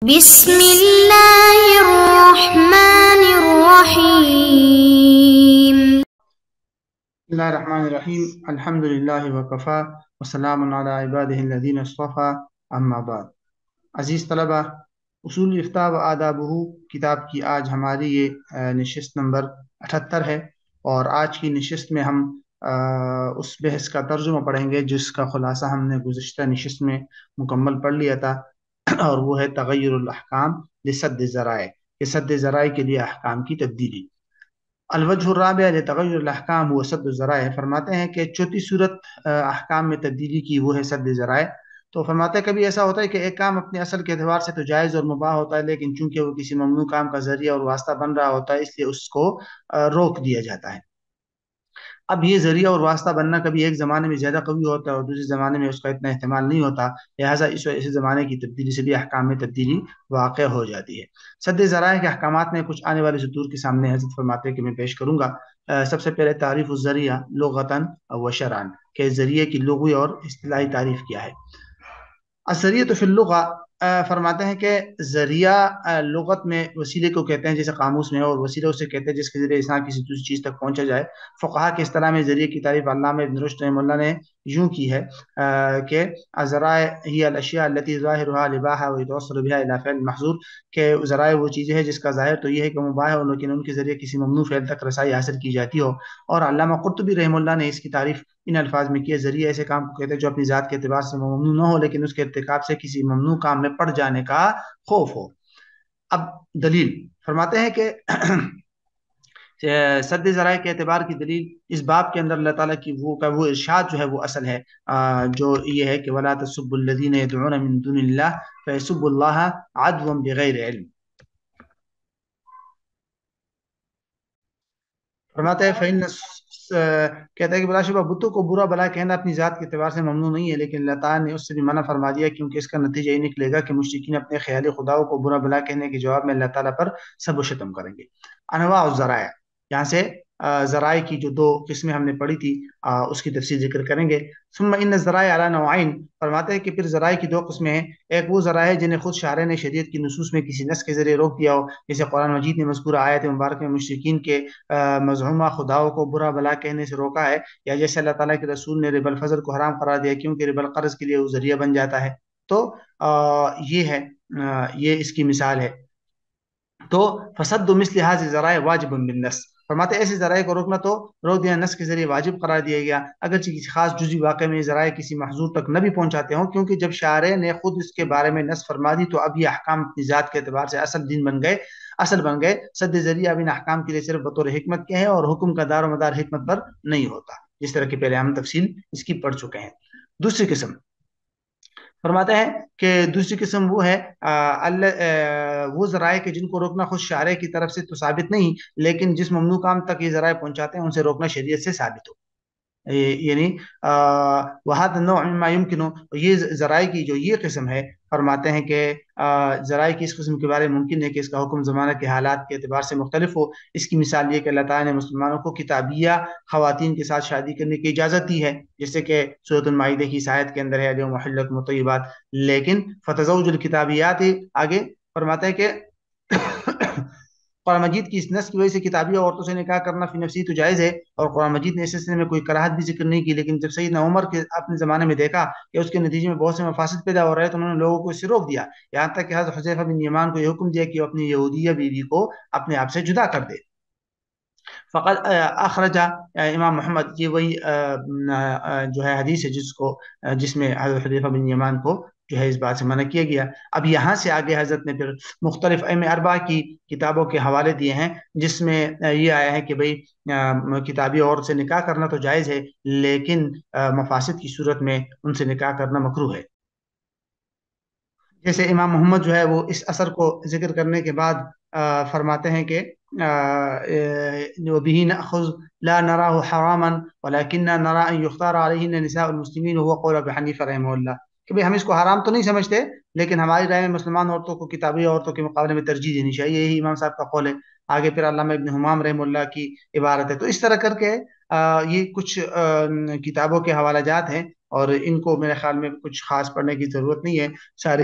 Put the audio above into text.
بسم اللہ الرحمن الرحیم۔ بسم اللہ الرحمن الرحیم، الحمد للہ وکفا وسلام علی عبادہ الذین اصطفیٰ، اما بعد۔ عزیز طلبہ، اصول افتاء و آدابہ کتاب کی آج ہماری یہ نشست نمبر 78 ہے، اور آج کی نشست میں ہم اس بحث کا ترجمہ پڑھیں گے جس کا خلاصہ ہم نے گزشتہ نشست میں مکمل پڑھ لیا تھا، اور وہ ہے تغیر الاحکام لسد الذرائع، کہ سد ذرائع کے لیے احکام کی تبدیلی۔ الوجہ الرابع لتغیر الاحکام و سد الذرائع، فرماتے ہیں کہ چوتھی صورت احکام میں تبدیلی کی وہ ہے سد ذرائع۔ تو فرماتے ہیں کبھی ایسا ہوتا ہے کہ ایک کام اپنے اصل کے اعتبار سے تو جائز اور مباح ہوتا ہے، لیکن چونکہ وہ کسی ممنوع کام کا ذریعہ اور واسطہ بن رہا ہوتا ہے، اس لیے اس کو روک دیا جاتا ہے۔ اب یہ ذریعہ اور واسطہ بننا کبھی ایک زمانے میں زیادہ قوی ہوتا ہے اور دوسرے زمانے میں اس کا اتنا احتمال نہیں ہوتا، لہٰذا اس زمانے کی تبدیلی سے بھی احکام میں تبدیلی واقع ہو جاتی ہے۔ سد ذرائع کے احکامات میں کچھ آنے والے سطور کے سامنے حضرت فرماتے ہیں کہ میں پیش کروں گا۔ سب سے پہلے تعریف الذریعہ لغتاً و شرعاً، کہ ذریعے کی لغوی اور اصطلاحی تعریف کیا ہے۔ الذریعہ فی اللغہ، فرماتے ہیں کہ ذریعہ لغت میں وسیلے کو کہتے ہیں جیسے قاموس میں، اور وسیلہ اسے کہتے ہیں جس کے ذریعے انسان کسی دوسری چیز تک پہنچا جائے۔ فقہا کے اصطلاح میں ذریعے کی تعریف علامہ ابن رشد رحمہ اللہ نے یوں کی ہے کہ الذرائع ہی الاشیاء التي ظاہرها الاباحہ ويتوصل بها الى فعل محظور، کہ ذرائع وہ چیزیں ہیں جس کا ظاہر تو یہ ہے کہ مباح ہے لیکن ان کے ذریعے کسی ممنوع فعل تک رسائی حاصل کی جاتی ہو۔ اور علامہ قرطبی رحمہ اللہ نے اس کی تعریف ان الفاظ میں کی ہے، ذریعہ ایسے کام کو کہتے ہیں جو اپنی ذات کے اعتبار سے ممنوع نہ ہو لیکن اس کے ارتکاب سے کسی ممنوع کام میں پڑ جانے کا خوف ہو۔ اب دلیل فرماتے ہیں کہ سد ذرائع کے اعتبار کی دلیل اس باب کے اندر اللہ تعالیٰ کی وہ ارشاد جو ہے وہ اصل ہے، جو یہ ہے کہ وَلَا تَسُبُّوا الَّذِينَ يَدْعُونَ مِن دُونِ اللَّهِ فَيَسُبُّوا اللَّهَ عَدْوًا بِغَيْرِ علم۔ فرماتے ہیں کہتا ہے کہ بلا شبہ بتوں کو برا بلا کہنا اپنی ذات کے اعتبار سے ممنوع نہیں ہے، لیکن اللہ تعالیٰ نے اس سے بھی منع فرما دیا، کیونکہ اس کا نتیجہ یہ نکلے گا کہ مشرکین اپنے خیالی خداؤں کو برا بلا کہنے کے جواب میں اللہ تعالیٰ پر سب و شتم کریں گے۔ انواع الذرائع، یہاں سے ذرائع کی جو دو قسمیں ہم نے پڑھی تھی اس کی تفصیل ذکر کریں گے۔ ثم ان الذرائع علی نوعین، فرماتے ہیں کہ پھر ذرائع کی دو قسمیں ہیں۔ ایک وہ ذرائع جنہیں خود شارع نے شریعت کی نصوص میں کسی نص کے ذریعے روک دیا ہو، جیسے قرآن مجید نے مذکورہ آیت مبارک میں مشرکین کے مزعومہ خداؤں کو برا بلا کہنے سے روکا ہے، یا جیسے اللہ تعالیٰ کے رسول نے ربا الفضل کو حرام قرار دیا کیونکہ ربا القرض کے لیے وہ ذریعہ بن جاتا ہے۔ تو یہ ہے، یہ اس کی مثال ہے۔ تو فسد مثل هذه الذرائع واجب بالنص، فرماتے ایسے ذرائع کو روکنا تو روک دینا نص کے ذریعے واجب قرار دیا گیا، اگرچہ کسی خاص جزئی واقع میں ذرائع کسی محظور تک نہ بھی پہنچاتے ہوں، کیونکہ جب شارع نے خود اس کے بارے میں نص فرما دی تو اب یہ احکام اپنی ذات کے اعتبار سے اصل بن گئے۔ سد ذریعہ اب ان احکام کے لیے صرف بطور حکمت کے ہیں، اور حکم کا دار و مدار حکمت پر نہیں ہوتا، جس طرح کہ پہلے ہم تفصیل اس کی پڑھ چکے ہیں۔ دوسری قسم فرماتے ہیں کہ دوسری قسم وہ ہے وہ ذرائع کہ جن کو روکنا خود شارع کی طرف سے تو ثابت نہیں، لیکن جس ممنوع کام تک یہ ذرائع پہنچاتے ہیں ان سے روکنا شریعت سے ثابت ہو، یعنی وَهَذَا النَّوْعُ مِمَّا يُمْكِنُ، یہ ذرائع کی جو یہ قسم ہے، فرماتے ہیں کہ ذرائع کی اس قسم کے بارے میں ممکن ہے کہ اس کا حکم زمانہ کے حالات کے اعتبار سے مختلف ہو۔ اس کی مثال یہ کہ اللہ تعالیٰ نے مسلمانوں کو کتابیہ خواتین کے ساتھ شادی کرنے کی اجازت دی ہے، جیسے کہ سورۃ المائدہ کی اس آیت کے اندر ہے اليوم احل لکم الطیبات، لیکن فتزوج الکتابیات، آگے فرماتے ہیں کہ قرآن مجید کی اس نص کی وجہ سے کتابی عورتوں سے نکاح کرنا فی نفسی تو جائز ہے، اور قرآن مجید نے اس سلسلے میں کوئی کراہت بھی ذکر نہیں کی، لیکن جب سیدنا عمر کے اپنے زمانے میں دیکھا کہ اس کے نتیجے میں بہت سے مفاسد پیدا ہو رہے ہیں تو انہوں نے لوگوں کو اس سے روک دیا، یہاں تک کہ حضرت حذیفہ بن یمان کو یہ حکم دیا کہ وہ اپنی یہودیہ بیوی کو اپنے آپ سے جدا کر دے۔ فقط اخرجہ امام محمد، یہ وہی جو ہے حدیث ہے جس میں حضرت حذیفہ بن یمان کو جو ہے اس بات سے منع کیا گیا۔ اب یہاں سے آگے حضرت نے پھر مختلف ائمہ اربعہ کی کتابوں کے حوالے دیے ہیں، جس میں یہ آیا ہے کہ بھئی کتابی عورت سے نکاح کرنا تو جائز ہے، لیکن مفاسد کی صورت میں ان سے نکاح کرنا مکروہ ہے۔ جیسے امام محمد جو ہے وہ اس اثر کو ذکر کرنے کے بعد فرماتے ہیں کہ وَبِهِ نَأْخُذُ لَا نَرَاهُ حَرَامًا وَلَكِنَّا نَرَىٰ أَن يُخْتَارَ عَلَيْهِنَّ نِسَاءُ الْمُسْلِمِينَ وَهُوَ قَوْلُ أَبِي حَنِیفَہ رحمہ اللہ، کہ بھئی ہم اس کو حرام تو نہیں سمجھتے، لیکن ہماری رائے میں مسلمان عورتوں کو کتابی عورتوں کے مقابلے میں ترجیح دینی چاہیے، یہی امام صاحب کا قول ہے۔ آگے پھر علامہ ابن حمام رحمہ اللہ کی عبارت ہے۔ تو اس طرح کر کے یہ کچھ کتابوں کے حوالہ جات ہیں، اور ان کو میرے خیال میں کچھ خاص پڑھنے کی ضرورت نہیں ہے، سارے